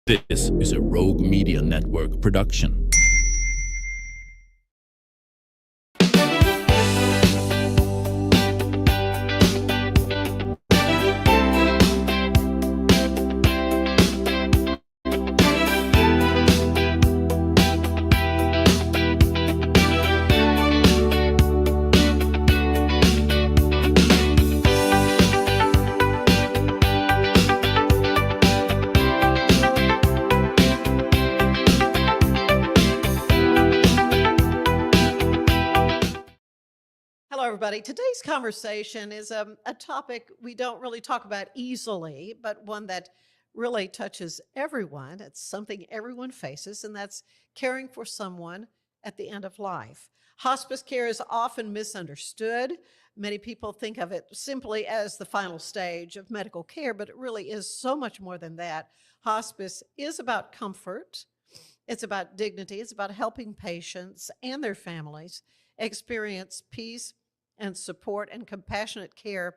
This is a Rogue Media Network production. Hello, everybody. Today's conversation is a topic we don't really talk about easily, but one that really touches everyone. It's something everyone faces, and that's caring for someone at the end of life. Hospice care is often misunderstood. Many people think of it simply as the final stage of medical care, but it really is so much more than that. Hospice is about comfort, it's about dignity, it's about helping patients and their families experience peace and support and compassionate care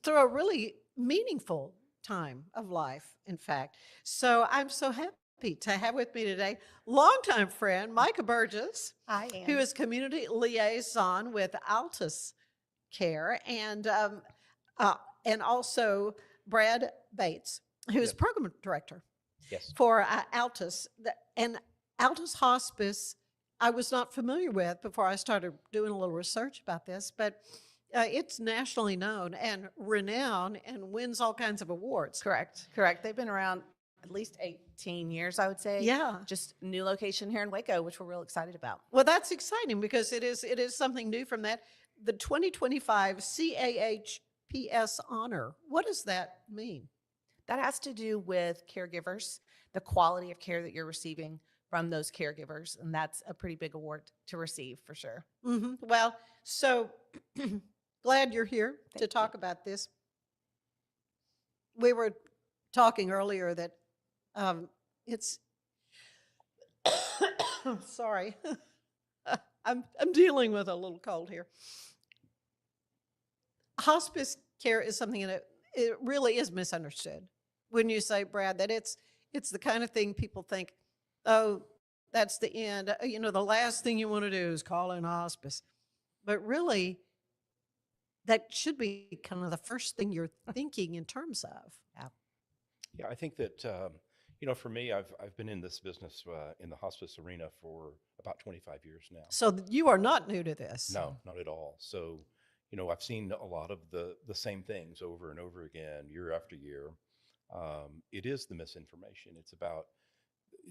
through a really meaningful time of life, in fact. So I'm so happy to have with me today longtime friend Micah Burgess, Hi, Ann. who is community liaison with Altus Care, and also Brad Bates, who is Yes. program director Yes. for Altus. And Altus Hospice, I was not familiar with before I started doing a little research about this, but it's nationally known and renowned and wins all kinds of awards. Correct. They've been around at least 18 years, I would say. Yeah. Just new location here in Waco, which we're real excited about. Well, that's exciting because it is something new from that. The 2025 CAHPS honor. What does that mean? That has to do with caregivers, the quality of care that you're receiving from those caregivers. And that's a pretty big award to receive for sure. Mm-hmm. Well, so glad you're here to Thank talk about this. We were talking earlier that it's sorry. I'm dealing with a little cold here. Hospice care is something that it really is misunderstood. When you say, Brad, that it's the kind of thing people think, oh, that's the end. The last thing you want to do is call in hospice. But really, that should be kind of the first thing you're thinking in terms of. Yeah, I think that, for me, I've been in this business in the hospice arena for about 25 years now. So you are not new to this. No, not at all. So, I've seen a lot of the same things over and over again, year after year. It is the misinformation.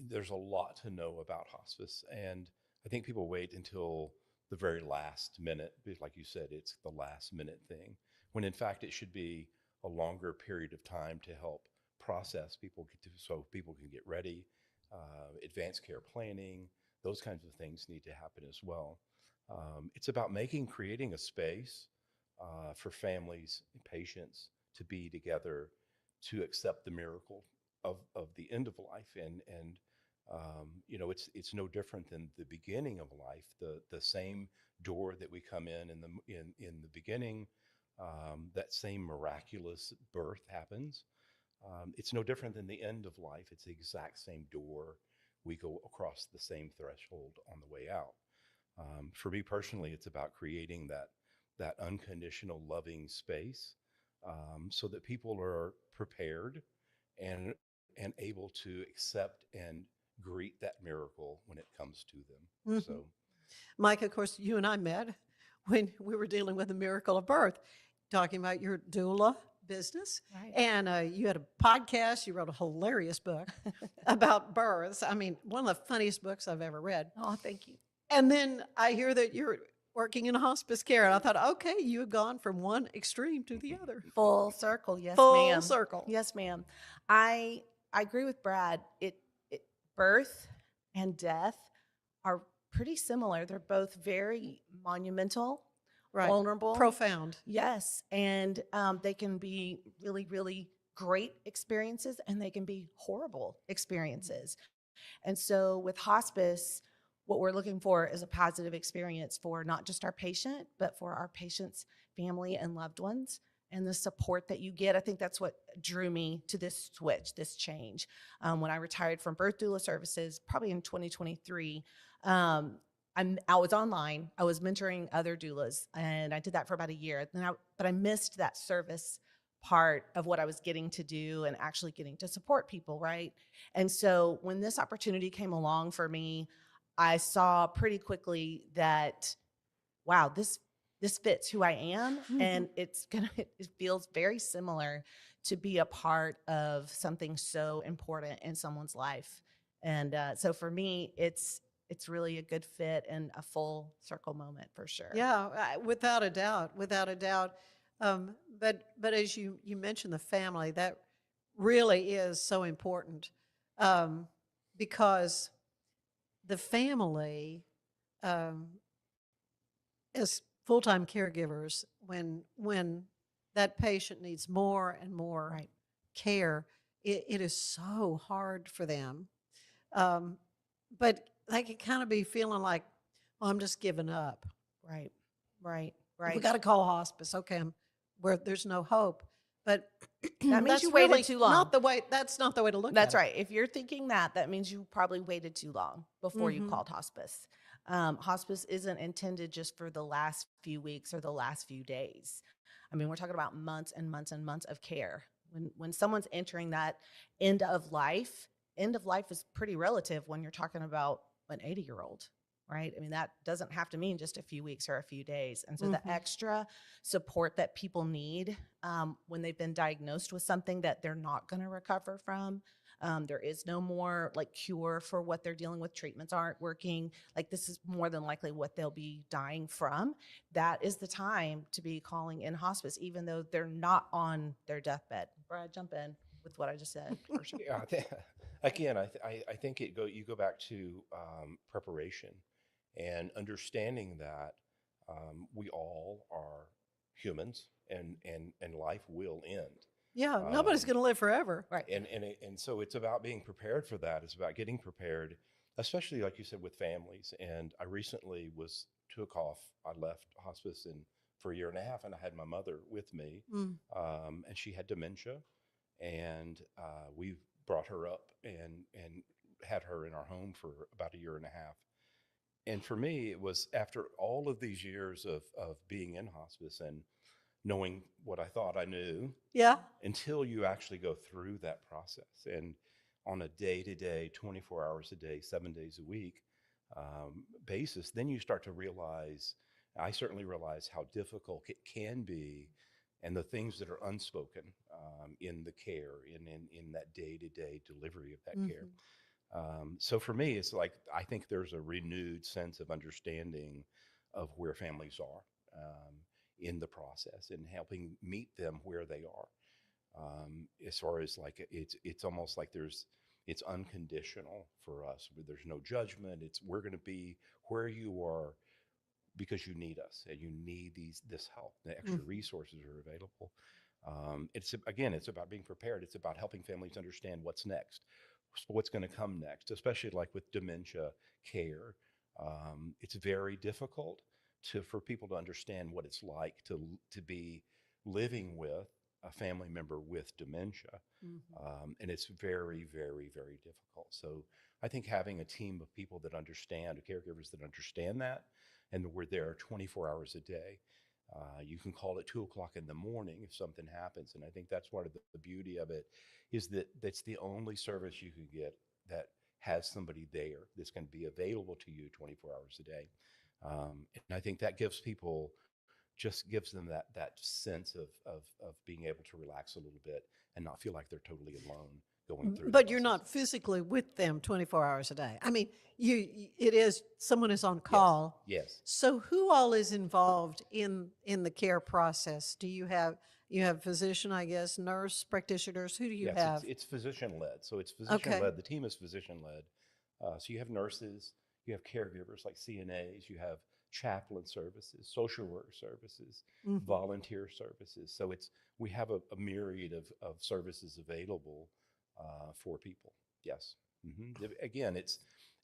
There's a lot to know about hospice. And I think people wait until the very last minute, because like you said, it's the last minute thing, when in fact it should be a longer period of time to help process so people can get ready. Advanced care planning, those kinds of things need to happen as well. It's about creating a space for families and patients to be together, to accept the miracle of the end of life. And it's no different than the beginning of life. The same door that we come in the beginning, that same miraculous birth happens. It's no different than the end of life. It's the exact same door. We go across the same threshold on the way out. For me personally, it's about creating that unconditional loving space, so that people are prepared and able to accept and greet that miracle when it comes to them. Mm-hmm. So, Mike, of course, you and I met when we were dealing with the miracle of birth, talking about your doula business. Right. And you had a podcast. You wrote a hilarious book about births. I mean, one of the funniest books I've ever read. Oh, thank you. And then I hear that you're working in hospice care. And I thought, okay, you had gone from one extreme to the other. Full circle. Yes, Full ma'am. circle. Yes, ma'am. I agree with Brad. Birth and death are pretty similar. They're both very monumental, Right. vulnerable, Profound. Yes, and they can be really, really great experiences, and they can be horrible experiences. And so with hospice, what we're looking for is a positive experience for not just our patient, but for our patient's family and loved ones. and the support that you get. I think that's what drew me to this switch, this change. When I retired from birth doula services, probably in 2023, I was online. I was mentoring other doulas, and I did that for about a year. But I missed that service part of what I was getting to do and actually getting to support people, right? And so when this opportunity came along for me, I saw pretty quickly that, wow, this fits who I am, and it feels very similar to be a part of something so important in someone's life. And so for me, it's really a good fit and a full circle moment for sure. Yeah, without a doubt, without a doubt. But as you mentioned the family, that really is so important, because the family, um, as full-time caregivers, when that patient needs more and more Right. care, it is so hard for them. Um, but they can kind of be feeling like, well, I'm just giving up. Right. Right. We Right. got to call hospice. Okay, where there's no hope. But That means that's you waited really too long. Not the way. That's not the way to look That's at right. If you're thinking that means you probably waited too long before you called hospice. Hospice isn't intended just for the last few weeks or the last few days. I mean, we're talking about months and months and months of care. When someone's entering that end of life is pretty relative when you're talking about an 80-year-old, right? I mean, that doesn't have to mean just a few weeks or a few days. And so the extra support that people need when they've been diagnosed with something that they're not going to recover from, there is no more like cure for what they're dealing with. Treatments aren't working. Like, this is more than likely what they'll be dying from. That is the time to be calling in hospice, even though they're not on their deathbed. Brad, jump in with what I just said. For sure. Yeah, again, I think you go back to preparation and understanding that we all are humans, and life will end. Yeah, nobody's going to live forever. Right. And so it's about being prepared for that. It's about getting prepared, especially like you said with families. And I recently took off. I left hospice for a year and a half, and I had my mother with me, and she had dementia, and we brought her up and had her in our home for about a year and a half. And for me, it was after all of these years of being in hospice and knowing what I thought I knew, Yeah. until you actually go through that process. And on a day-to-day, 24 hours a day, 7 days a week basis, then you start to realize, I certainly realize how difficult it can be, and the things that are unspoken in the care, in that day-to-day delivery of that care. So for me, it's like, I think there's a renewed sense of understanding of where families are in the process, and helping meet them where they are. As far as like, it's almost like it's unconditional for us. There's no judgment. We're going to be where you are because you need us, and you need this help. The extra resources are available. It's about being prepared. It's about helping families understand what's next, what's going to come next, especially like with dementia care. It's very difficult for people to understand what it's like to be living with a family member with dementia. And it's very, very, very difficult. So I think having a team of people that understand, caregivers that understand that, and we're there 24 hours a day. You can call at 2:00 in the morning if something happens. And I think that's one of the beauty of it, is that that's the only service you can get that has somebody there that's going to be available to you 24 hours a day. And I think that gives them that sense of being able to relax a little bit and not feel like they're totally alone going through. But you're not physically with them 24 hours a day. I mean, someone is on call. Yes. So who all is involved in the care process? Do you have physician, I guess, nurse practitioners? Who do you have? It's physician led. So it's physician led. Okay. The team is physician led. So you have nurses, you have caregivers like CNAs, you have chaplain services, social work services, volunteer services. So we have a myriad of services available for people. Yes. Again,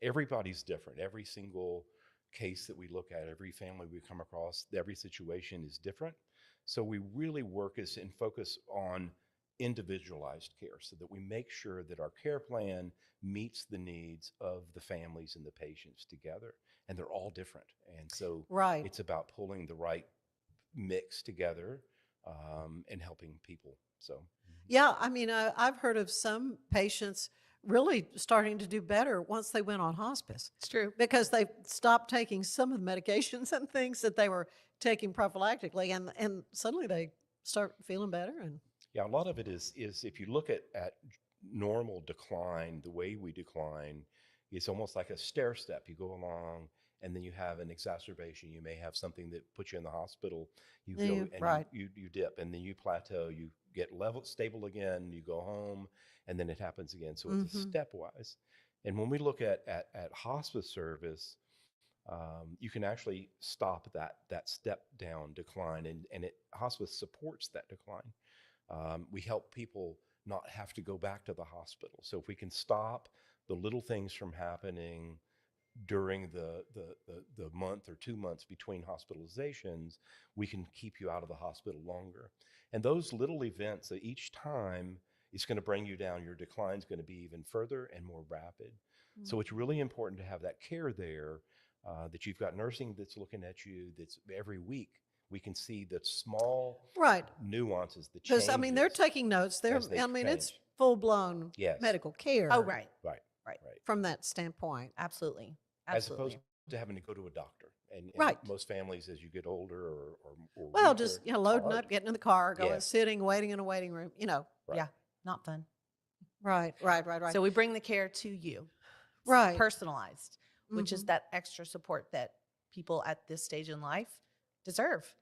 everybody's different. Every single case that we look at, every family we come across, every situation is different. So we really work and focus on individualized care so that we make sure that our care plan meets the needs of the families and the patients together. And they're all different. And so Right. it's about pulling the right mix together and helping people. So, Yeah, I mean, I've heard of some patients really starting to do better once they went on hospice It's true. because they stopped taking some of the medications and things that they were taking prophylactically, and suddenly they start feeling better. And yeah, a lot of it is if you look at normal decline, the way we decline, it's almost like a stair step. You go along, and then you have an exacerbation. You may have something that puts you in the hospital. You go and right. you dip, and then you plateau. You get stable again. You go home, and then it happens again. So it's a stepwise. And when we look at hospice service, you can actually stop that step down decline, and hospice supports that decline. We help people not have to go back to the hospital. So if we can stop the little things from happening during the month or 2 months between hospitalizations, we can keep you out of the hospital longer. And those little events, each time, is going to bring you down. Your decline is going to be even further and more rapid. So it's really important to have that care there, that you've got nursing that's looking at you, that's every week. We can see the small nuances, the changes. Because, I mean, they're taking notes. It's full-blown medical care. Oh, right. From that standpoint. Absolutely. As opposed to having to go to a doctor. And most families, as you get older or well, weaker, just loading hard. up, getting in the car, going, sitting, waiting in a waiting room, Yeah, not fun. Right. So we bring the care to you. Right. Personalized, which is that extra support that people at this stage in life deserve.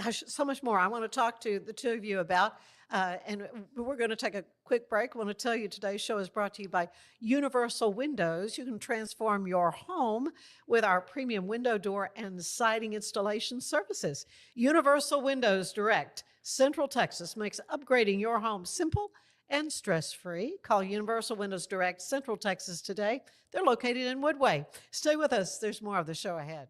Gosh, so much more I want to talk to the two of you about. And we're going to take a quick break. I want to tell you today's show is brought to you by Universal Windows. You can transform your home with our premium window, door, and siding installation services. Universal Windows Direct, Central Texas, makes upgrading your home simple and stress-free. Call Universal Windows Direct, Central Texas today. They're located in Woodway. Stay with us. There's more of the show ahead.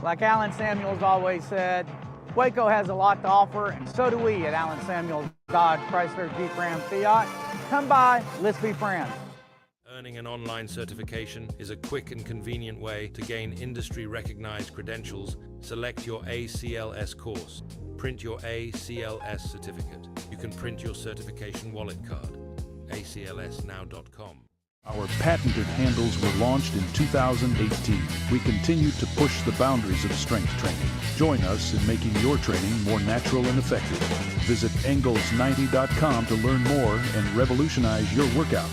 Like Alan Samuels always said, Waco has a lot to offer, and so do we at Alan Samuels Dodge Chrysler Jeep Ram Fiat. Come by, let's be friends. Earning an online certification is a quick and convenient way to gain industry-recognized credentials. Select your ACLS course. Print your ACLS certificate. You can print your certification wallet card. aclsnow.com. Our patented handles were launched in 2018. We continue to push the boundaries of strength training. Join us in making your training more natural and effective. Visit Angles90.com to learn more and revolutionize your workout.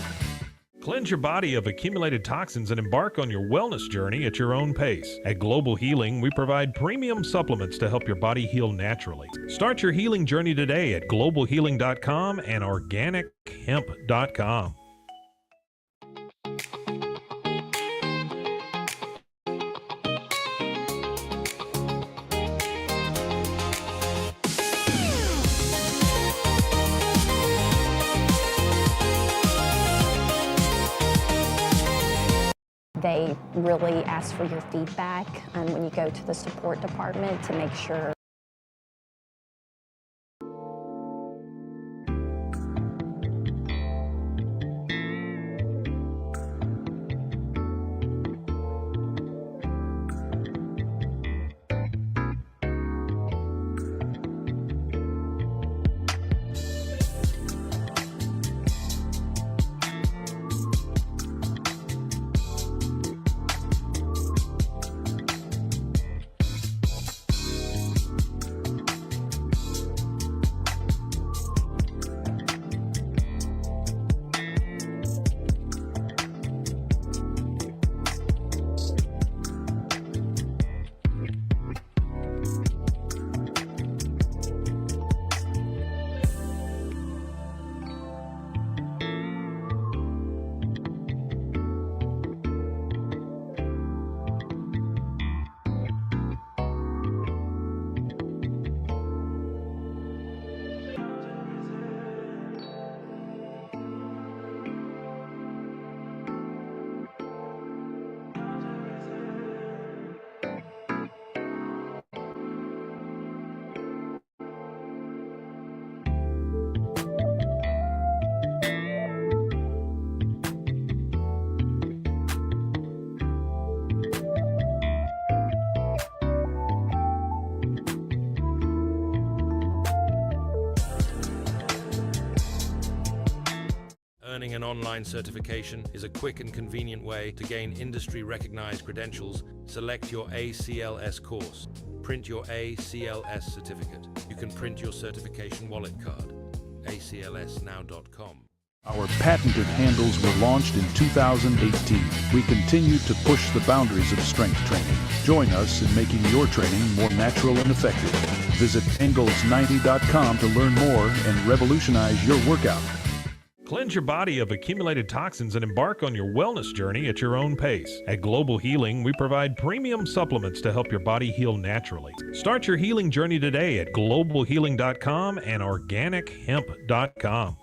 Cleanse your body of accumulated toxins and embark on your wellness journey at your own pace. At Global Healing, we provide premium supplements to help your body heal naturally. Start your healing journey today at globalhealing.com and organichemp.com. They really ask for your feedback when you go to the support department to make sure. online certification is a quick and convenient way to gain industry-recognized credentials. Select your ACLS course. Print your ACLS certificate. You can print your certification wallet card. aclsnow.com. Our patented handles were launched in 2018. We continue to push the boundaries of strength training. Join us in making your training more natural and effective. Visit angles90.com to learn more and revolutionize your workout. Cleanse your body of accumulated toxins and embark on your wellness journey at your own pace. At Global Healing, we provide premium supplements to help your body heal naturally. Start your healing journey today at globalhealing.com and organichemp.com.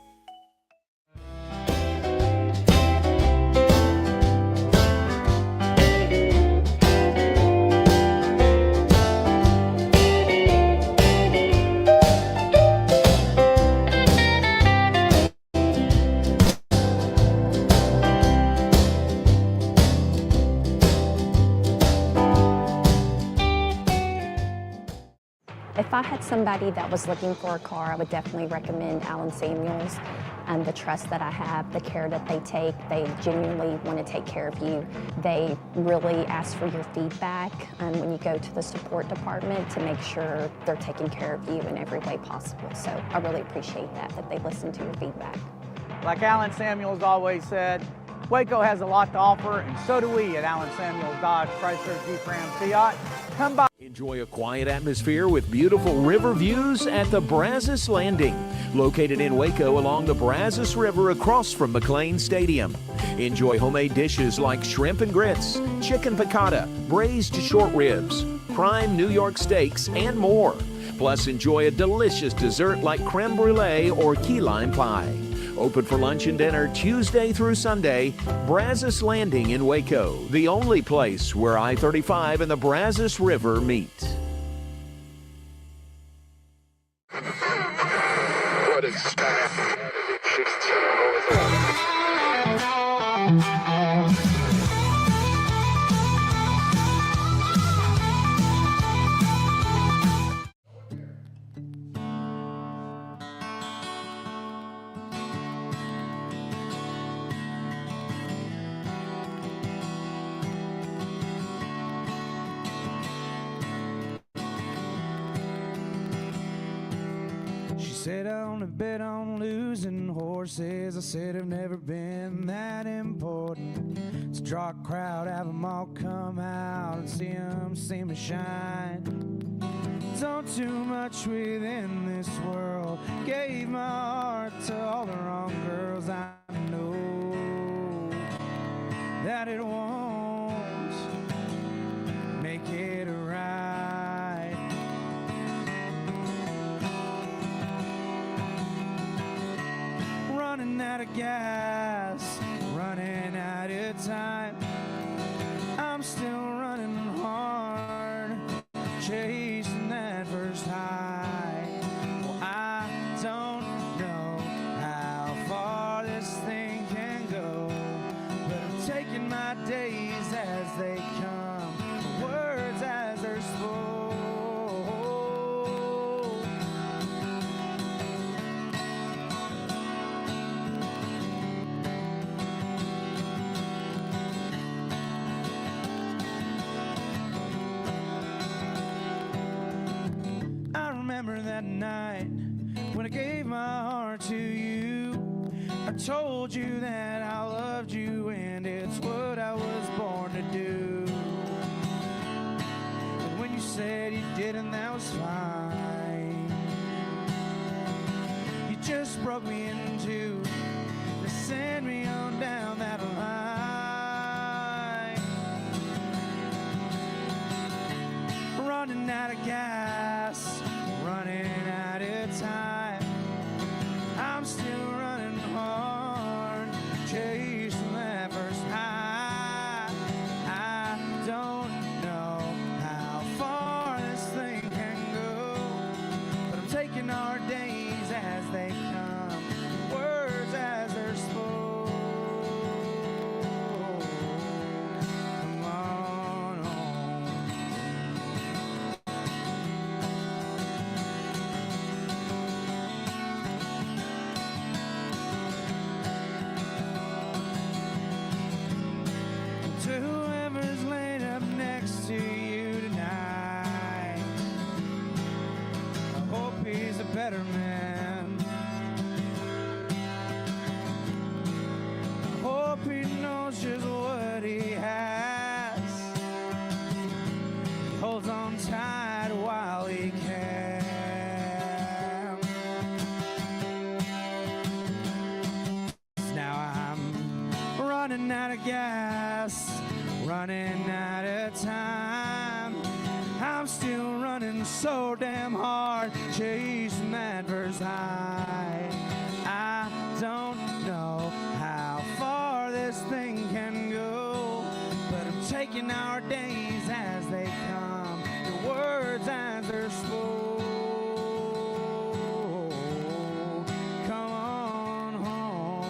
If I had somebody that was looking for a car, I would definitely recommend Allen Samuels. The trust that I have, the care that they take, they genuinely want to take care of you. They really ask for your feedback when you go to the support department to make sure they're taking care of you in every way possible. So I really appreciate that they listen to your feedback. Like Allen Samuels always said, Waco has a lot to offer, and so do we at Allen Samuels Dodge Chrysler Jeep Ram Fiat. Come by. Enjoy a quiet atmosphere with beautiful river views at the Brazos Landing, located in Waco along the Brazos River across from McLean Stadium. Enjoy homemade dishes like shrimp and grits, chicken piccata, braised short ribs, prime New York steaks, and more. Plus, enjoy a delicious dessert like creme brulee or key lime pie. Open for lunch and dinner Tuesday through Sunday. Brazos Landing in Waco, the only place where I-35 and the Brazos River meet. What is Said I only bet on losing horses. I said I've never been that important. To draw a crowd, have them all come out and see me shine. Don't too much within this world. Gave my heart to all the wrong girls. I know that it won't make it right. Running out of gas, running out of time. I'm still running hard, chasing that first high. Well, I don't know how far this thing can go, but I'm taking my days as they come, words as they're spoken. Remember that night when I gave my heart to you. I told you that I loved you, and it's what I was born to do. And when you said you didn't, that was fine. You just broke me in two to send me on down that line. Running out of gas, running out of time. I'm still running hard, to whoever's laid up next to you tonight. I hope he's a better man. I hope he knows just what he has. He holds on tight while he can. Now I'm running out of gas, running out of time. I'm still running so damn hard, chasing that first high. I don't know how far this thing can go, but I'm taking our days as they come, the words as they're spoken. Come on home.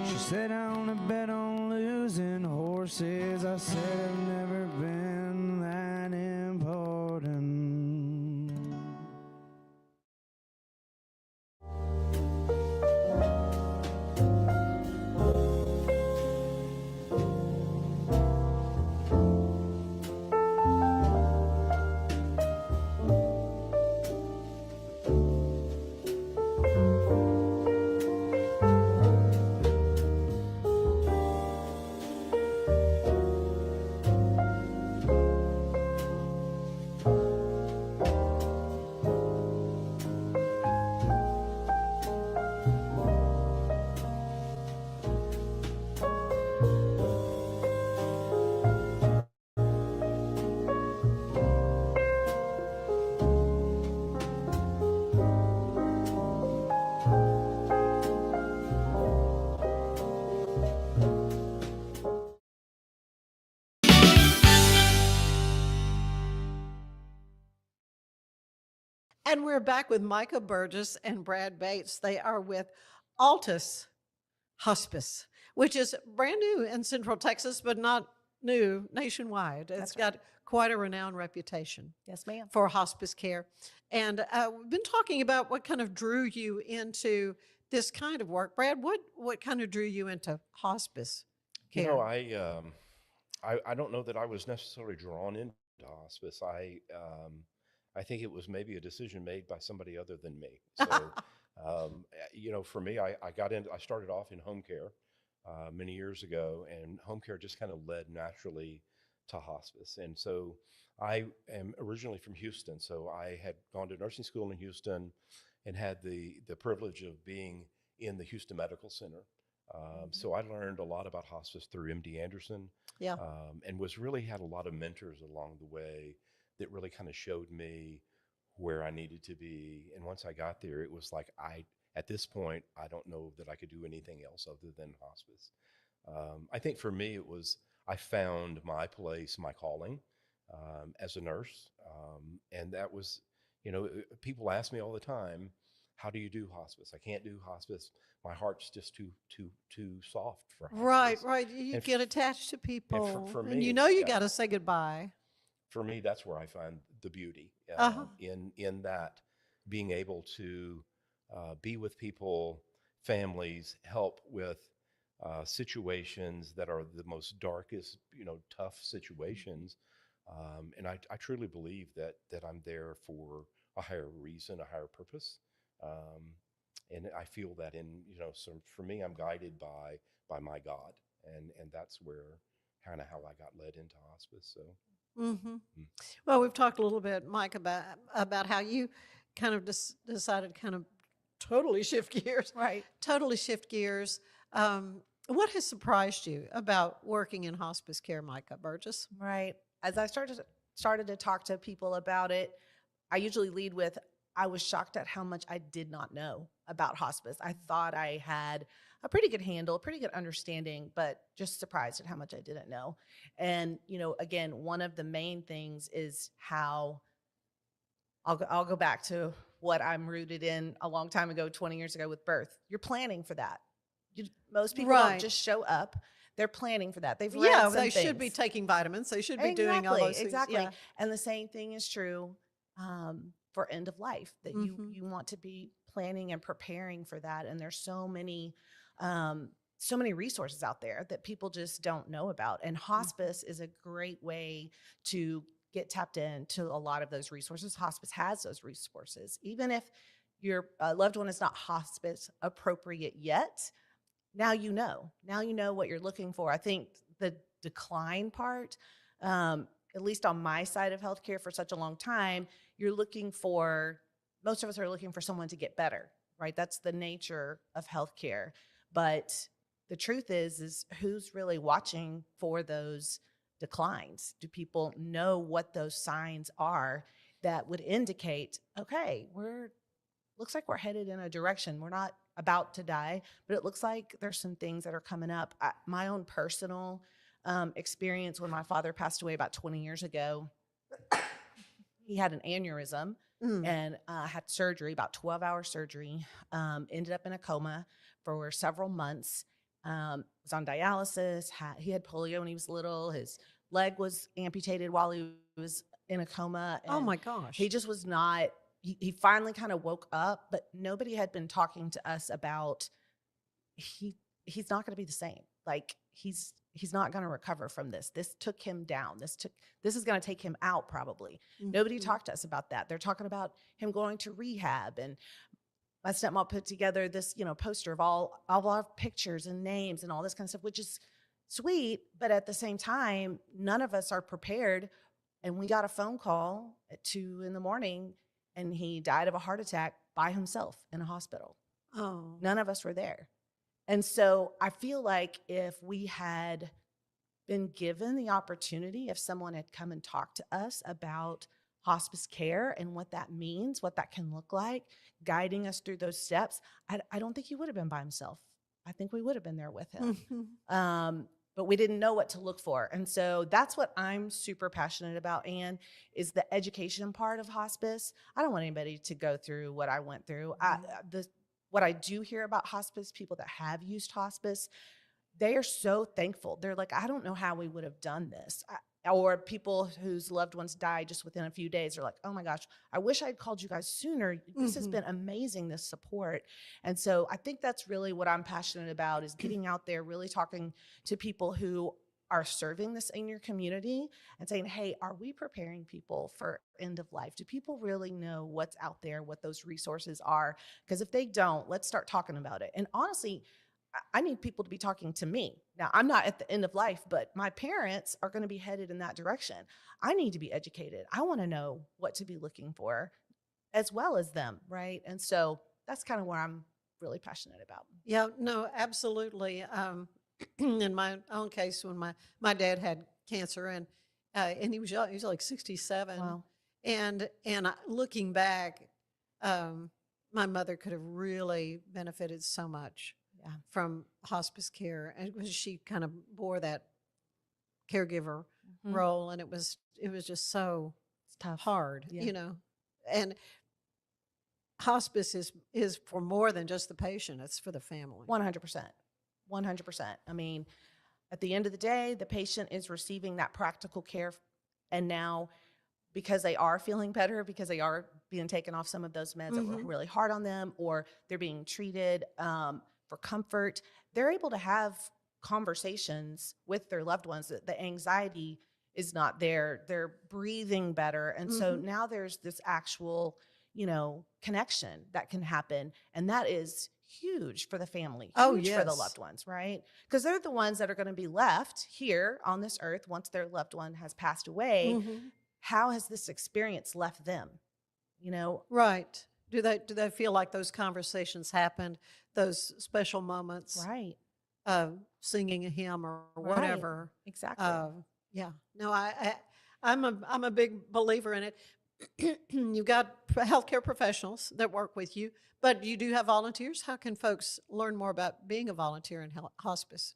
She said, I wanna bet on losing horses. I said, I've never been that important. And we're back with Micah Burgess and Brad Bates. They are with Altus Hospice, which is brand new in Central Texas, but not new nationwide. It's got quite a renowned reputation. Yes, ma'am. For hospice care. And we've been talking about what kind of drew you into this kind of work. Brad, what kind of drew you into hospice care? You know, I don't know that I was necessarily drawn into hospice. I think it was maybe a decision made by somebody other than me. So, you know, for me, I started off in home care many years ago, and home care just kind of led naturally to hospice. And so I am originally from Houston, so I had gone to nursing school in Houston and had the privilege of being in the Houston Medical Center. So I learned a lot about hospice through MD Anderson, and had a lot of mentors along the way that really kind of showed me where I needed to be. And once I got there, it was like, at this point, I don't know that I could do anything else other than hospice. I think for me, I found my place, my calling as a nurse. And that was, you know, people ask me all the time, how do you do hospice? I can't do hospice. My heart's just too soft for hospice. Right. You get attached to people. And for me, and you know you got to say goodbye. For me, that's where I find the beauty in that, being able to be with people, families, help with situations that are the most darkest, you know, tough situations. And I truly believe that I'm there for a higher reason, a higher purpose. And I feel that so for me, I'm guided by my God, and that's where kind of how I got led into hospice. So. Well, we've talked a little bit, Mike, about how you kind of decided kind of totally shift gears. Right. Totally shift gears. What has surprised you about working in hospice care, Micah Burgess? Right. As I started to talk to people about it, I usually lead with, I was shocked at how much I did not know about hospice. I thought I had a pretty good handle, a pretty good understanding, but just surprised at how much I didn't know. And, you know, again, one of the main things is how I'll go back to what I'm rooted in a long time ago, 20 years ago with birth. You're planning for that. Most people don't just show up. They're planning for that. They've read some they things. should be taking vitamins. They should be doing all those things. Exactly. Yeah. And the same thing is true for end of life, that you want to be planning and preparing for that. And there's so many resources out there that people just don't know about. And hospice is a great way to get tapped into a lot of those resources. Hospice has those resources. Even if your loved one is not hospice appropriate yet, now you know what you're looking for. I think the decline part, at least on my side of healthcare for such a long time, most of us are looking for someone to get better, right? That's the nature of healthcare. But the truth is who's really watching for those declines? Do people know what those signs are that would indicate, okay, looks like we're headed in a direction. We're not about to die, but it looks like there's some things that are coming up. My own personal experience when my father passed away about 20 years ago, he had an aneurysm and had surgery, about 12-hour surgery, ended up in a coma for several months, was on dialysis, he had polio when he was little, his leg was amputated while he was in a coma. Oh my gosh. He just was not, he finally kind of woke up, but nobody had been talking to us about he's not going to be the same. Like he's not going to recover from this. This took him down. This is going to take him out probably. Nobody talked to us about that. They're talking about him going to rehab. And my stepmom put together this, poster of all our pictures and names and all this kind of stuff, which is sweet. But at the same time, none of us are prepared. And we got a phone call at 2 a.m. and he died of a heart attack by himself in a hospital. Oh. None of us were there. And so I feel like if we had been given the opportunity, if someone had come and talked to us about hospice care and what that means, what that can look like, guiding us through those steps, I don't think he would have been by himself. I think we would have been there with him. But we didn't know what to look for. And so that's what I'm super passionate about, Anne, is the education part of hospice. I don't want anybody to go through what I went through. What I do hear about hospice, people that have used hospice, they are so thankful. They're like, I don't know how we would have done this. Or people whose loved ones died just within a few days are like, oh my gosh, I wish I'd called you guys sooner. This has been amazing, this support. And so I think that's really what I'm passionate about, is getting out there, really talking to people who are serving this in your community and saying, hey, are we preparing people for end of life? Do people really know what's out there, what those resources are? Because if they don't, let's start talking about it. And honestly, I need people to be talking to me. Now, I'm not at the end of life, but my parents are going to be headed in that direction. I need to be educated. I want to know what to be looking for as well as them, right? And so that's kind of where I'm really passionate about. Yeah, no, absolutely. In my own case, when my dad had cancer and he was young, he was like 67. Wow. And looking back, my mother could have really benefited so much from hospice care, and she kind of bore that caregiver role, and it was just so tough, hard, And hospice is for more than just the patient; it's for the family. 100%. 100%. I mean, at the end of the day, the patient is receiving that practical care, and now because they are feeling better, because they are being taken off some of those meds that were really hard on them, or they're being treated for comfort, they're able to have conversations with their loved ones. The anxiety is not there. They're breathing better. And so now there's this actual, connection that can happen. And that is huge for the family, huge for the loved ones, right? Because they're the ones that are going to be left here on this earth once their loved one has passed away. How has this experience left them? Right. Do they feel like those conversations happened, those special moments, right? Singing a hymn or whatever. Right. Exactly. Yeah. No, I'm a big believer in it. You've got healthcare professionals that work with you, but you do have volunteers. How can folks learn more about being a volunteer in hospice?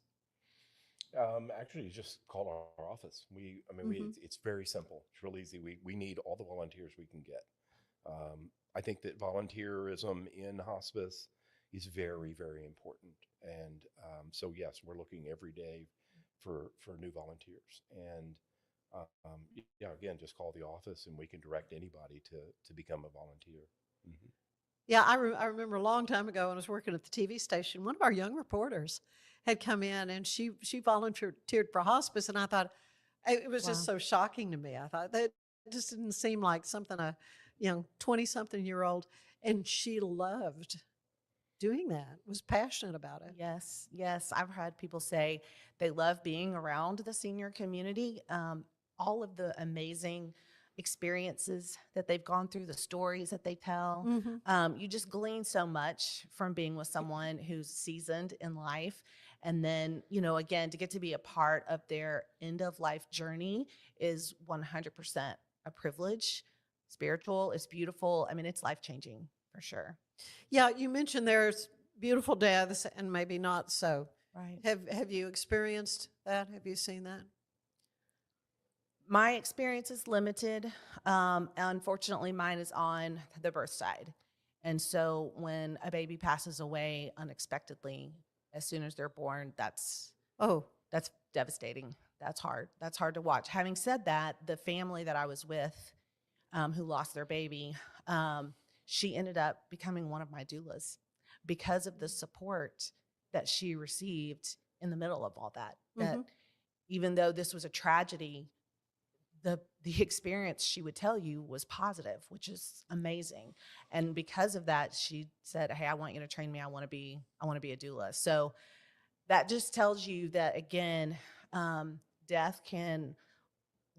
Actually, just call our office. It's very simple. It's real easy. We need all the volunteers we can get. I think that volunteerism in hospice is very, very important. And so, yes, we're looking every day for new volunteers. And Yeah, again, just call the office and we can direct anybody to become a volunteer. Mhm. Yeah, I remember a long time ago when I was working at the TV station, one of our young reporters had come in and she volunteered for hospice, and I thought it was just Wow. so shocking to me. I thought that just didn't seem like something a 20-something-year-old, and she loved doing that, was passionate about it. Yes, yes. I've had people say they love being around the senior community. All of the amazing experiences that they've gone through, the stories that they tell. Hmm. You just glean so much from being with someone who's seasoned in life. And then, again, to get to be a part of their end of life journey is 100% a privilege. Spiritual, it's beautiful. I mean, it's life changing for sure. Yeah, you mentioned there's beautiful deaths and maybe not so. Right. Have you experienced that? Have you seen that? My experience is limited. Unfortunately, mine is on the birth side. And so when a baby passes away unexpectedly, as soon as they're born, that's devastating. That's hard. That's hard to watch. Having said that, the family that I was with who lost their baby, she ended up becoming one of my doulas because of the support that she received in the middle of all that. That even though this was a tragedy, the experience she would tell you was positive, which is amazing. And because of that, she said, "Hey, I want you to train me. I want to be a doula." So that just tells you that, again, death can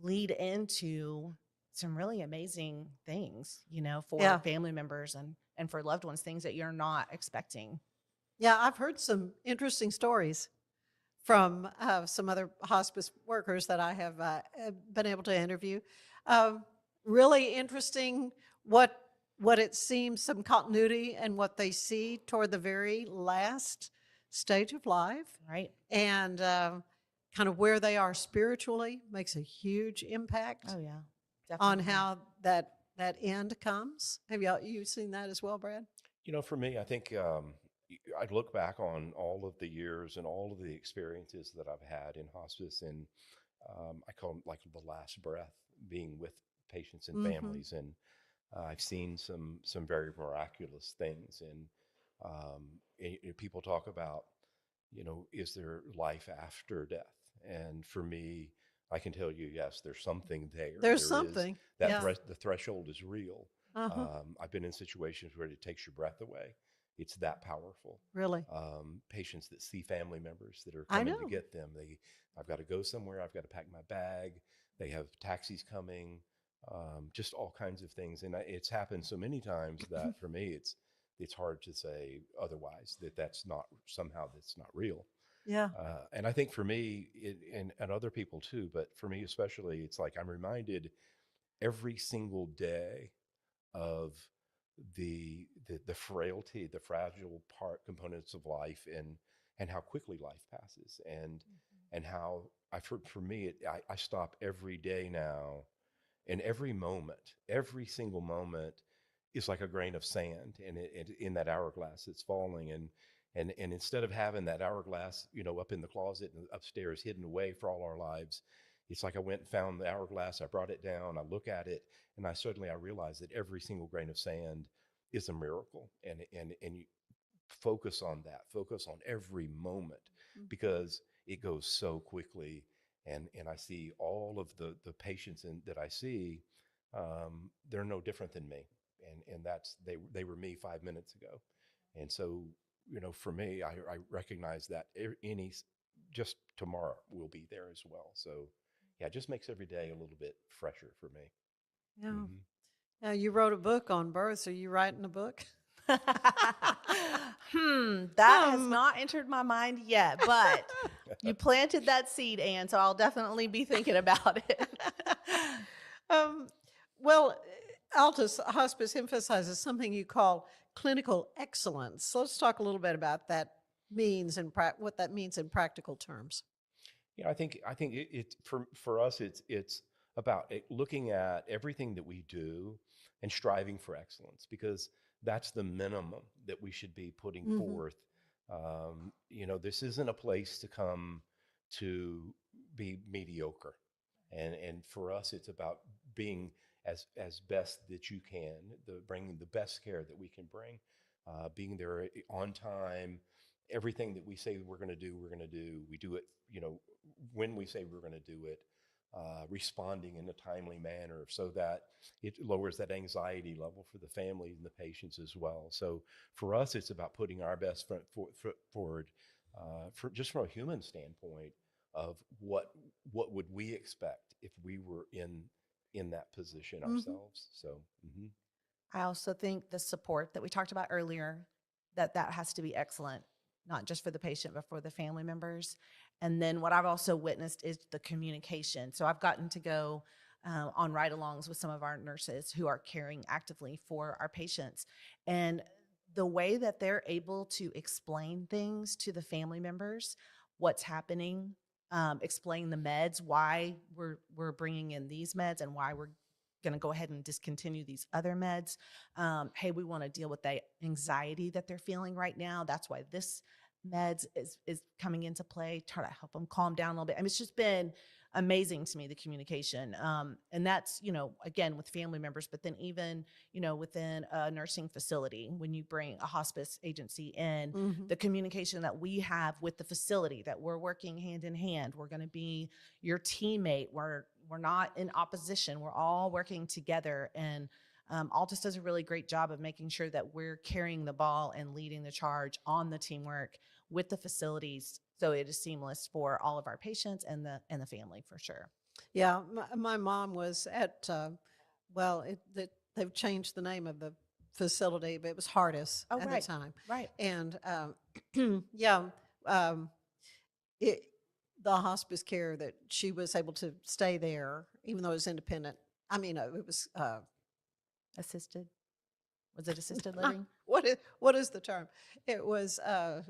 lead into some really amazing things, for family members and for loved ones, things that you're not expecting. Yeah, I've heard some interesting stories from some other hospice workers that I have been able to interview. Really interesting what it seems, some continuity and what they see toward the very last stage of life, Right. and kind of where they are spiritually makes a huge impact. Oh yeah, on definitely. how that end comes. Have you seen that as well, Brad? For me, I think I'd look back on all of the years and all of the experiences that I've had in hospice, and I call them like the last breath, being with patients and families. And I've seen some very miraculous things. And people talk about, is there life after death? And for me, I can tell you, yes, there's something there. There's There something. is, that Yeah. the threshold is real. I've been in situations where it takes your breath away. It's that powerful. Really? Patients that see family members that are I coming to know. get them. I've got to go somewhere. I've got to pack my bag. They have taxis coming. Just all kinds of things. And it's happened so many times that for me, it's hard to say otherwise, that's not real. Yeah. And I think for me, and other people too, but for me especially, it's like I'm reminded every single day of the frailty, the fragile components of life, and how quickly life passes, and how for me, I stop every day now, and every single moment is like a grain of sand, and in that hourglass it's falling, and instead of having that hourglass, up in the closet and upstairs hidden away for all our lives, it's like I went and found the hourglass, I brought it down, I look at it, and I realize that every single grain of sand is a miracle, and you focus on every moment, because it goes so quickly, and I see all of the patients that I see, they're no different than me, and that's they were me 5 minutes ago, and so for me, I recognize that just tomorrow will be there as well. So yeah, it just makes every day a little bit fresher for me. Yeah. Mhm. Now, you wrote a book on births. Are you writing a book? That has not entered my mind yet, but you planted that seed, Ann, so I'll definitely be thinking about it. Well, Altus Hospice emphasizes something you call clinical excellence. So let's talk a little bit about that means and what that means in practical terms. I think it for us, it's about looking at everything that we do and striving for excellence, because that's the minimum that we should be putting forth. This isn't a place to come to be mediocre. And for us, it's about being as best that you can, bringing the best care that we can bring, being there on time. Everything that we say we're going to do, we're going to do. We do it, when we say we're going to do it, responding in a timely manner so that it lowers that anxiety level for the families and the patients as well. So for us, it's about putting our best foot forward, just from a human standpoint of what would we expect if we were in that position ourselves. So I also think the support that we talked about earlier, that has to be excellent, not just for the patient, but for the family members. And then what I've also witnessed is the communication. So I've gotten to go on ride-alongs with some of our nurses who are caring actively for our patients. And the way that they're able to explain things to the family members, what's happening, explain the meds, why we're bringing in these meds and why we're going to go ahead and discontinue these other meds. Hey, we want to deal with the anxiety that they're feeling right now. That's why this meds is coming into play. Try to help them calm down a little bit. I mean, it's just been amazing to me, the communication. And that's, again, with family members, but then even, within a nursing facility, when you bring a hospice agency in, the communication that we have with the facility, that we're working hand in hand, we're going to be your teammate. We're not in opposition. We're all working together. And Altus does a really great job of making sure that we're carrying the ball and leading the charge on the teamwork with the facilities, so it is seamless for all of our patients and the family, for sure. Yeah, my mom was at they've changed the name of the facility, but it was Hardis at the time, right? And the hospice care that she was able to stay there, even though it was independent. I mean, it was assisted. Was it assisted living? What is the term? It was a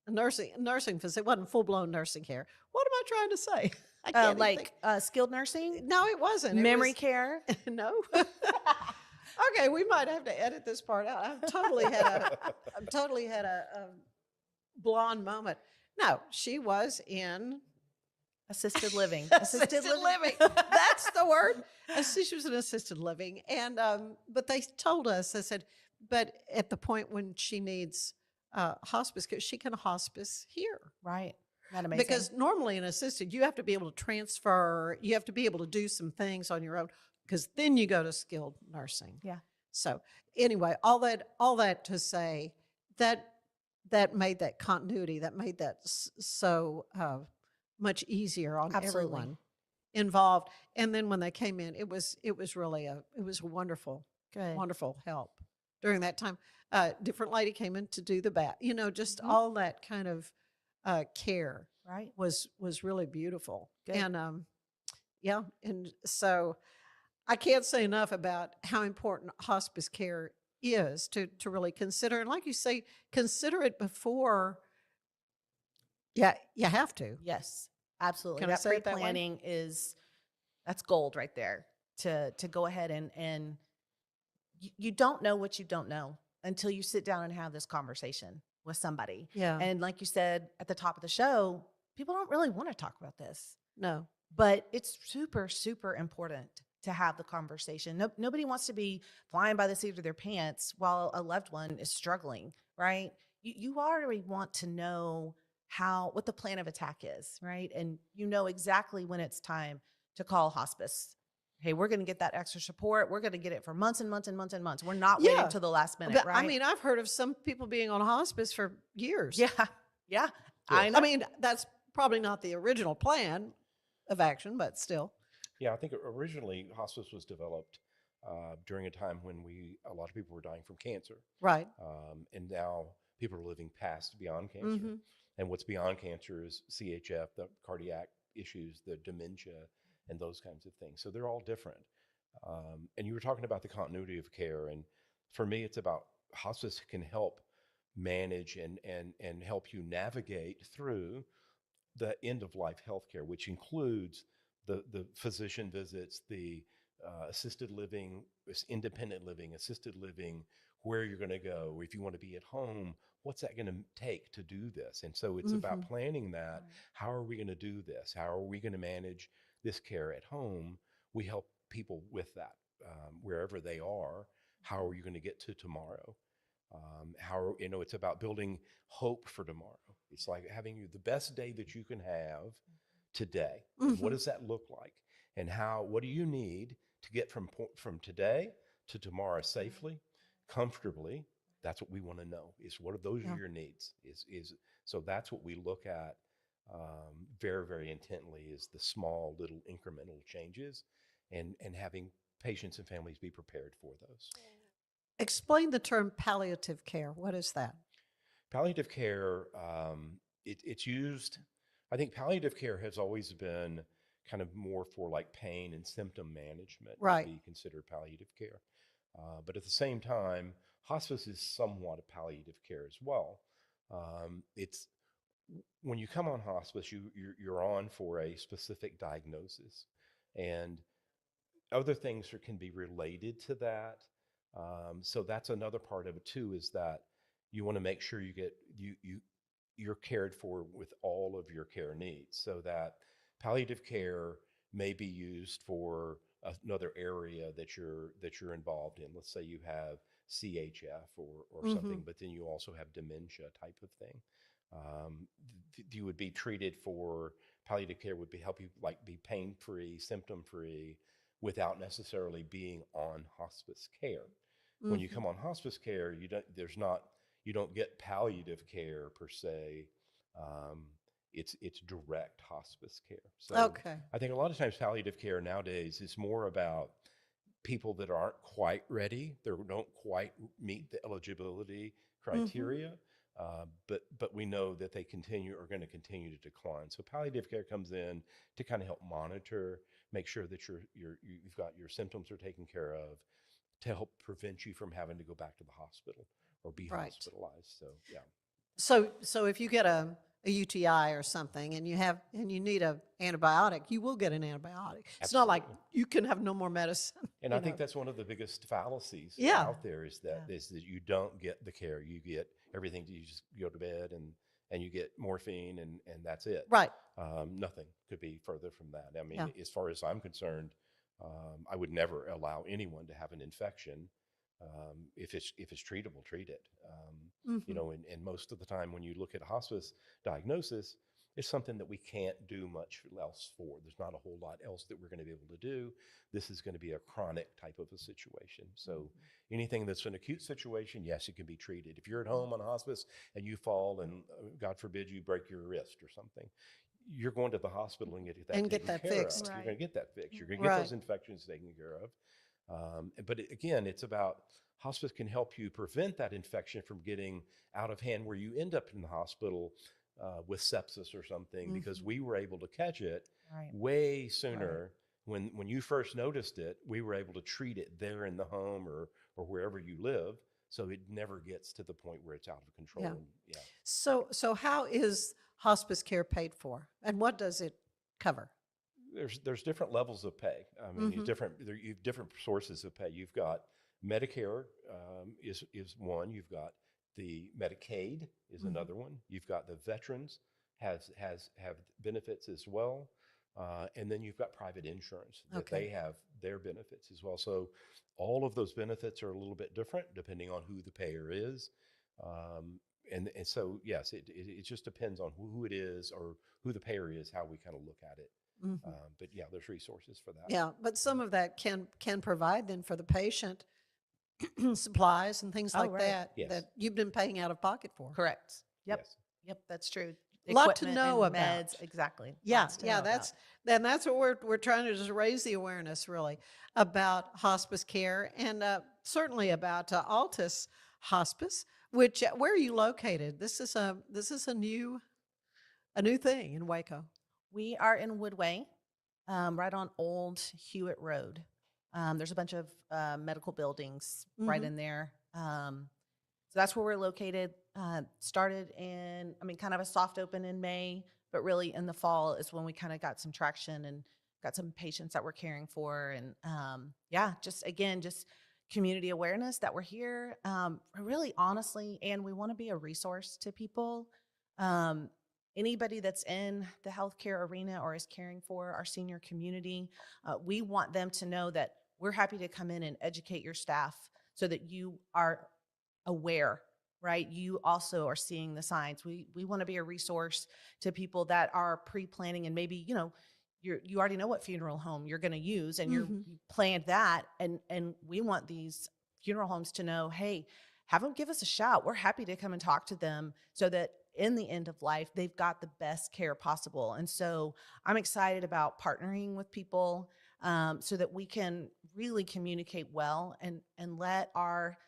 nursing facility. It wasn't full-blown nursing care. What am I trying to say? I can't like skilled nursing? No, it wasn't. Memory care? No. Okay, we might have to edit this part out. I've totally had a blonde moment. No, she was in assisted living. Assisted living. That's the word. She was in assisted living. And but they told us, they said, but at the point when she needs hospice care, she can hospice here. Right. Not amazing. Because normally in assisted, you have to be able to transfer, you have to be able to do some things on your own, because then you go to skilled nursing. Yeah. So anyway, all that to say that made that continuity, that made that so much easier on everyone involved. And then when they came in, it was really a wonderful, wonderful help during that time. Different lady came in to do the bath, just all that kind of care was really beautiful. Good. And and so I can't say enough about how important hospice care is to really consider. And like you say, consider it before. Yeah, you have to. Yes, absolutely. Can I say it that way? Pre-planning that's gold right there, to go ahead and you don't know what you don't know until you sit down and have this conversation with somebody. Yeah. And like you said at the top of the show, people don't really want to talk about this. No. But it's super, super important to have the conversation. Nobody wants to be flying by the seat of their pants while a loved one is struggling, right? You already want to know what the plan of attack is, right? And you know exactly when it's time to call hospice. Hey, we're going to get that extra support. We're going to get it for months and months and months and months. We're not waiting until the last minute, but, right? I mean, I've heard of some people being on hospice for years. Yeah. Yes. I mean, that's probably not the original plan of action, but still. Yeah, I think originally hospice was developed during a time when a lot of people were dying from cancer. Right. And now people are living beyond cancer. Mm-hmm. And what's beyond cancer is CHF, the cardiac issues, the dementia, and those kinds of things. So they're all different. And you were talking about the continuity of care. And for me, it's about hospice can help manage and help you navigate through the end of life healthcare, which includes the physician visits, the assisted living, independent living, assisted living, where you're going to go. If you want to be at home, what's that going to take to do this? And so it's about planning that. How are we going to do this? How are we going to manage this care at home? We help people with that wherever they are. How are you going to get to tomorrow? It's about building hope for tomorrow. It's like having the best day that you can have today. And what does that look like? And what do you need to get from today to tomorrow safely, comfortably? That's what we want to know, is what are those are your needs? So that's what we look at very, very intently, is the small little incremental changes, and having patients and families be prepared for those. Explain the term palliative care. What is that? Palliative care, it's used, I think palliative care has always been kind of more for like pain and symptom management, Right. to be considered palliative care. But at the same time, hospice is somewhat a palliative care as well. It's when you come on hospice, you're on for a specific diagnosis, and other things can be related to that. So that's another part of it too, is that you want to make sure you're cared for with all of your care needs, so that palliative care may be used for another area that you're involved in. Let's say you have CHF or something, but then you also have dementia type of thing. You would be treated for palliative care would help you be pain-free, symptom-free, without necessarily being on hospice care. When you come on hospice care, you don't get palliative care per se. It's direct hospice care. So I think a lot of times palliative care nowadays is more about people that aren't quite ready, they don't quite meet the eligibility criteria, but we know that they are going to continue to decline. So palliative care comes in to kind of help monitor, make sure that you've got your symptoms are taken care of, to help prevent you from having to go back to the hospital or be hospitalized. So yeah. So if you get a UTI or something and you need an antibiotic, you will get an antibiotic. It's not like you can have no more medicine. And I think that's one of the biggest fallacies out there, is that you don't get the care. You get everything. You just go to bed and you get morphine and that's it. Right. Nothing could be further from that. I mean, as far as I'm concerned, I would never allow anyone to have an infection. If it's treatable, treat it. And most of the time when you look at hospice diagnosis, it's something that we can't do much else for. There's not a whole lot else that we're going to be able to do. This is going to be a chronic type of a situation. So anything that's an acute situation, yes, it can be treated. If you're at home on hospice and you fall and God forbid you break your wrist or something, you're going to the hospital and get that fixed. You're going to get that fixed. You're going to get those infections taken care of. But again, it's about hospice can help you prevent that infection from getting out of hand, where you end up in the hospital with sepsis or something, because we were able to catch it way sooner. When you first noticed it, we were able to treat it there in the home or wherever you live, so it never gets to the point where it's out of control. So how is hospice care paid for, and what does it cover? There's different levels of pay. I mean, you have different sources of pay. You've got Medicare is one. You've got the Medicaid is another one. You've got the veterans have benefits as well, and then you've got private insurance that they have their benefits as well. So all of those benefits are a little bit different depending on who the payer is. And so yes, it just depends on who it is or who the payer is, how we kind of look at it. But yeah, there's resources for that. Yeah, but some of that can provide then for the patient supplies and things like that that you've been paying out of pocket for. Correct. Yep. Yes. Yep, that's true. A lot to know about. Meds, exactly. Yeah, that's what we're trying to just raise the awareness really about hospice care, and certainly about Altus Hospice, which where are you located? This is a new thing in Waco. We are in Woodway, right on Old Hewitt Road. There's a bunch of medical buildings right in there. So that's where we're located. Started in, kind of a soft open in May, but really in the fall is when we kind of got some traction and got some patients that we're caring for. And just community awareness that we're here. Really, honestly, and we want to be a resource to people. Anybody that's in the healthcare arena or is caring for our senior community, we want them to know that we're happy to come in and educate your staff so that you are aware, right? You also are seeing the signs. We want to be a resource to people that are pre-planning, and maybe, you already know what funeral home you're going to use, and you planned that. And we want these funeral homes to know, hey, have them give us a shout. We're happy to come and talk to them so that in the end of life, they've got the best care possible. And so I'm excited about partnering with people so that we can really communicate well and let our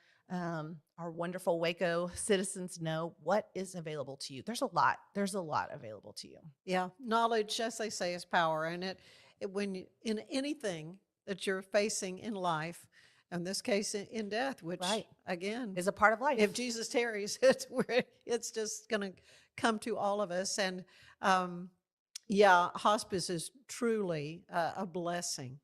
wonderful Waco citizens know what is available to you. There's a lot available to you. Yeah. Knowledge, as they say, is power. And in anything that you're facing in life, in this case in death, which again is a part of life. If Jesus tarries, it's just going to come to all of us. And hospice is truly a blessing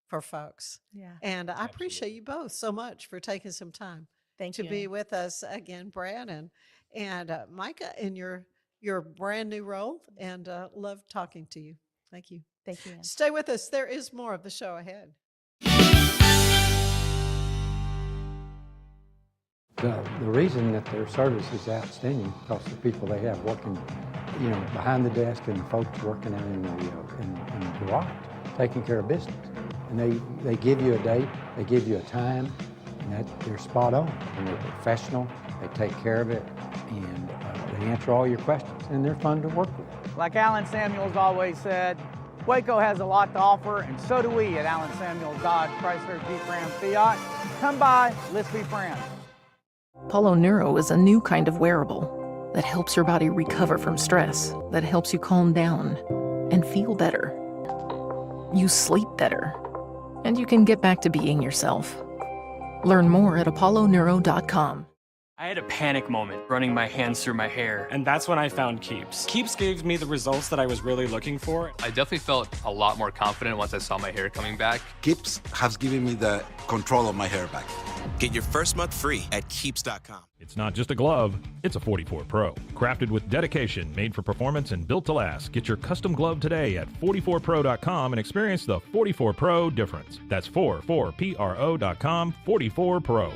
for folks. Yeah. And I appreciate you both so much for taking some time to be with us again, Brad and Micah, in your brand new role, and love talking to you. Thank you. Thank you, Ann. Stay with us. There is more of the show ahead. The reason that their service is outstanding because the people they have working, behind the desk, and the folks working out in the garage, taking care of business. And they give you a date, they give you a time, and that they're spot on. And they're professional, they take care of it, and they answer all your questions, and they're fun to work with. Like Alan Samuels always said, Waco has a lot to offer, and so do we at Alan Samuels Dodge Chrysler Jeep Ram Fiat. Come by, let's be friends. Apollo Neuro is a new kind of wearable that helps your body recover from stress, that helps you calm down and feel better. You sleep better, and you can get back to being yourself. Learn more at apolloneuro.com. I had a panic moment running my hands through my hair, and that's when I found Keeps. Keeps gave me the results that I was really looking for. I definitely felt a lot more confident once I saw my hair coming back. Keeps has given me the control of my hair back. Get your first month free at Keeps.com. It's not just a glove, it's a 44 Pro. Crafted with dedication, made for performance, and built to last. Get your custom glove today at 44pro.com and experience the 44 Pro difference. That's 44pro.com, 44 Pro.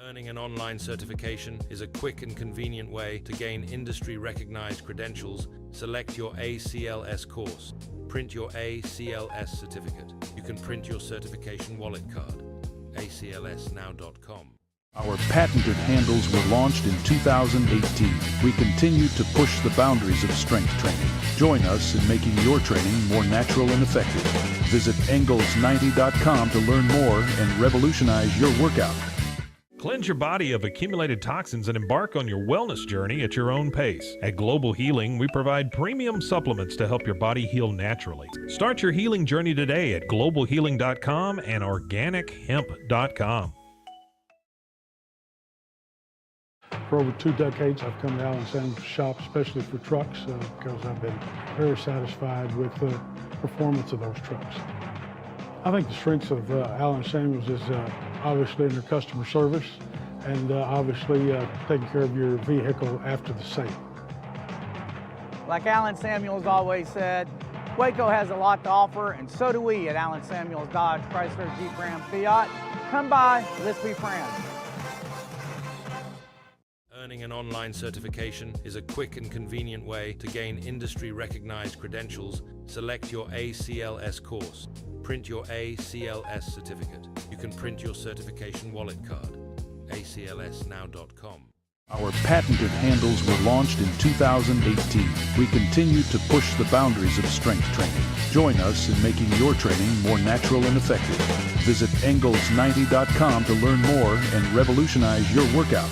Earning an online certification is a quick and convenient way to gain industry-recognized credentials. Select your ACLS course. Print your ACLS certificate. You can print your certification wallet card. aclsnow.com. Our patented handles were launched in 2018. We continue to push the boundaries of strength training. Join us in making your training more natural and effective. Visit Engels90.com to learn more and revolutionize your workout. Cleanse your body of accumulated toxins and embark on your wellness journey at your own pace. At Global Healing, we provide premium supplements to help your body heal naturally. Start your healing journey today at globalhealing.com and organichemp.com. For over 2 decades, I've come to Allen Samuels shop, especially for trucks, because I've been very satisfied with the performance of those trucks. I think the strengths of Allen Samuels is obviously in their customer service and obviously taking care of your vehicle after the sale. Like Alan Samuels always said, Waco has a lot to offer, and so do we at Alan Samuels Dodge Chrysler Jeep Ram Fiat. Come by, let's be friends. Earning an online certification is a quick and convenient way to gain industry-recognized credentials. Select your ACLS course. Print your ACLS certificate. You can print your certification wallet card. aclsnow.com. Our patented handles were launched in 2018. We continue to push the boundaries of strength training. Join us in making your training more natural and effective. Visit Engels90.com to learn more and revolutionize your workout.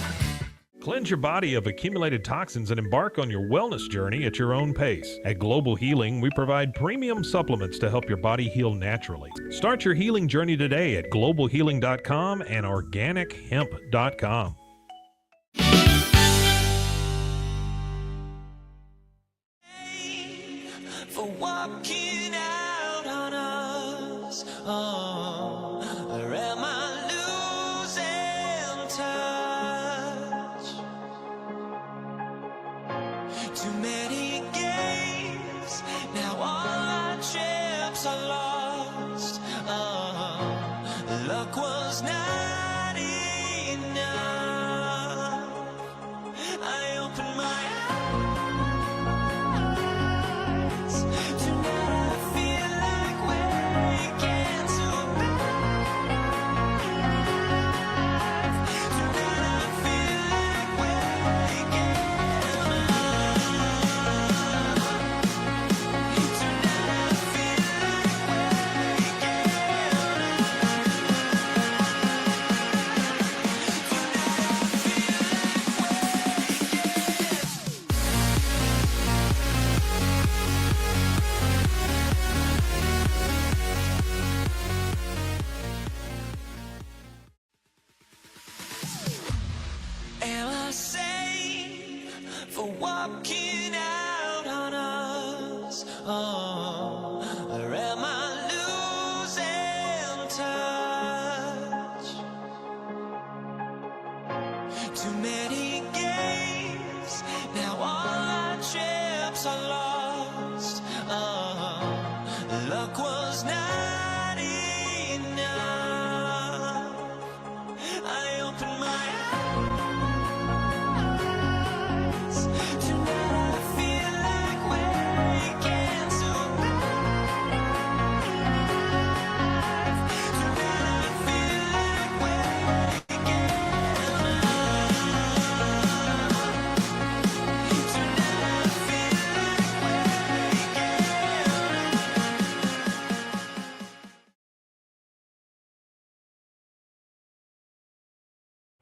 Cleanse your body of accumulated toxins and embark on your wellness journey at your own pace. At Global Healing, we provide premium supplements to help your body heal naturally. Start your healing journey today at globalhealing.com and organichemp.com. For walking out on us, or am I losing touch? Too many games, now all our chips are lost. Luck was not enough. I opened my walking out on us, or am I losing touch? Too many games, now all our chips are lost. Luck was not enough. I opened my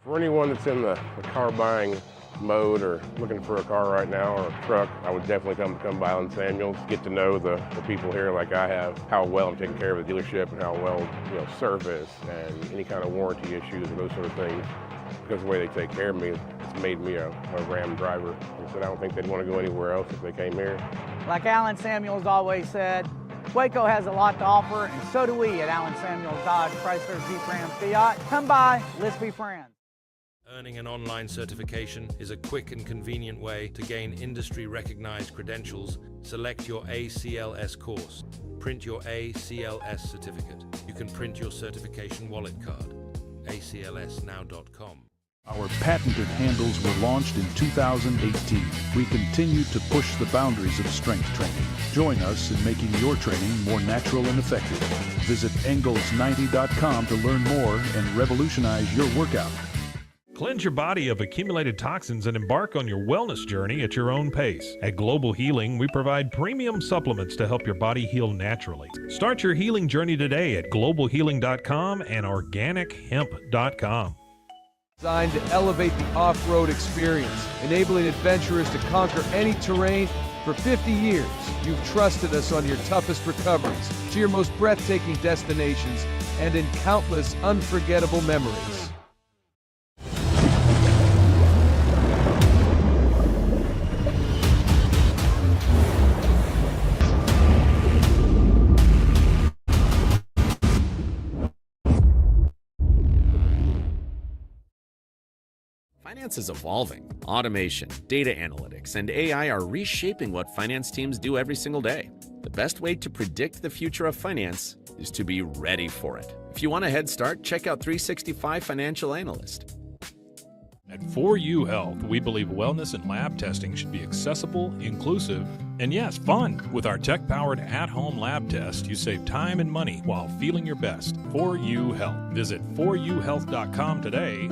For anyone that's in the car buying mode or looking for a car right now or a truck, I would definitely come by Allen Samuels, get to know the people here like I have, how well I'm taking care of the dealership and how well, service and any kind of warranty issues or those sort of things. Because of the way they take care of me, it's made me a Ram driver. And so I don't think they'd want to go anywhere else if they came here. Like Allen Samuels always said, Waco has a lot to offer, and so do we at Allen Samuels Dodge Chrysler Jeep Ram Fiat. Come by, let's be friends. Earning an online certification is a quick and convenient way to gain industry-recognized credentials. Select your ACLS course. Print your ACLS certificate. You can print your certification wallet card. aclsnow.com. Our patented handles were launched in 2018. We continue to push the boundaries of strength training. Join us in making your training more natural and effective. Visit Engels90.com to learn more and revolutionize your workout. Cleanse your body of accumulated toxins and embark on your wellness journey at your own pace. At Global Healing, we provide premium supplements to help your body heal naturally. Start your healing journey today at globalhealing.com and organichemp.com. Designed to elevate the off-road experience, enabling adventurers to conquer any terrain. For 50 years, you've trusted us on your toughest recoveries, to your most breathtaking destinations, and in countless unforgettable memories. Finance is evolving. Automation, data analytics, and AI are reshaping what finance teams do every single day. The best way to predict the future of finance is to be ready for it. If you want a head start, check out 365 Financial Analyst. At 4U Health, we believe wellness and lab testing should be accessible, inclusive, and yes, fun. With our tech-powered at-home lab test, you save time and money while feeling your best. 4U Health. Visit 4uhealth.com today.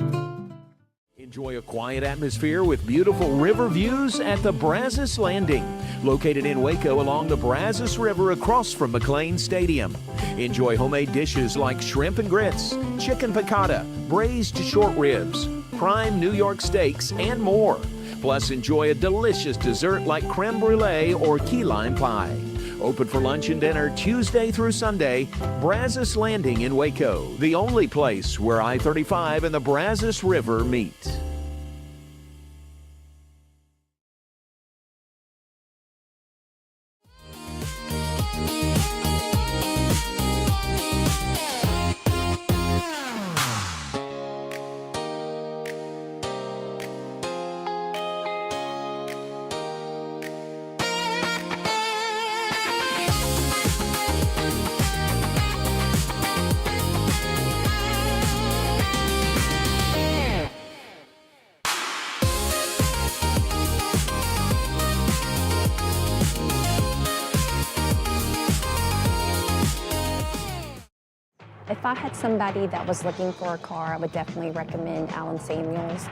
In Enjoy a quiet atmosphere with beautiful river views at the Brazos Landing, located in Waco along the Brazos River across from McLean Stadium. Enjoy homemade dishes like shrimp and grits, chicken piccata, braised short ribs, prime New York steaks, and more. Plus, enjoy a delicious dessert like creme brulee or key lime pie. Open for lunch and dinner Tuesday through Sunday. Brazos Landing in Waco, the only place where I-35 and the Brazos River meet. If I had somebody that was looking for a car, I would definitely recommend Allen Samuels.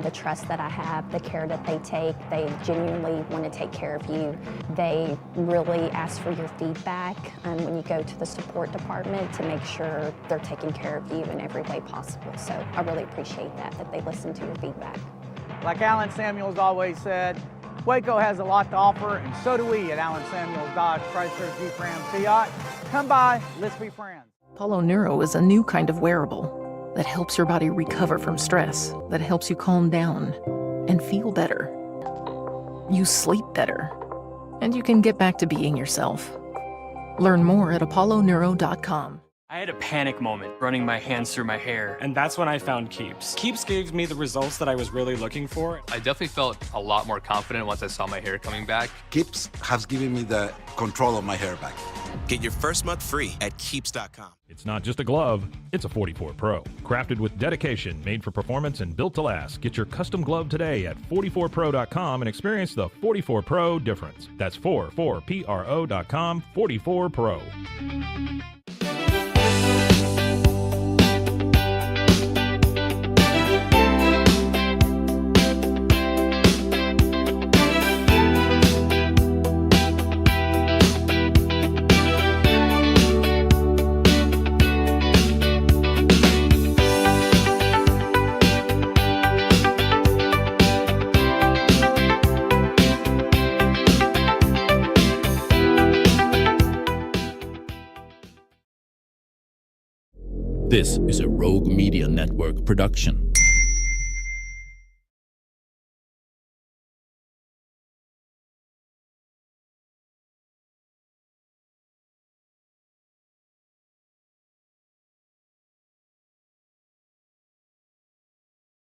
The trust that I have, the care that they take, they genuinely want to take care of you. They really ask for your feedback when you go to the support department to make sure they're taking care of you in every way possible. So I really appreciate that they listen to your feedback. Like Allen Samuels always said, Waco has a lot to offer, and so do we at Allen Samuels Dodge Chrysler Jeep Ram Fiat. Come by, let's be friends. Apollo Neuro is a new kind of wearable that helps your body recover from stress, that helps you calm down and feel better. You sleep better, and you can get back to being yourself. Learn more at apolloneuro.com. I had a panic moment running my hands through my hair, and that's when I found Keeps. Keeps gave me the results that I was really looking for. I definitely felt a lot more confident once I saw my hair coming back. Keeps has given me the control of my hair back. Get your first month free at Keeps.com. It's not just a glove, it's a 44 Pro. Crafted with dedication, made for performance, and built to last. Get your custom glove today at 44pro.com and experience the 44 Pro difference. That's 44pro.com, 44 Pro. This is a Rogue Media Network production.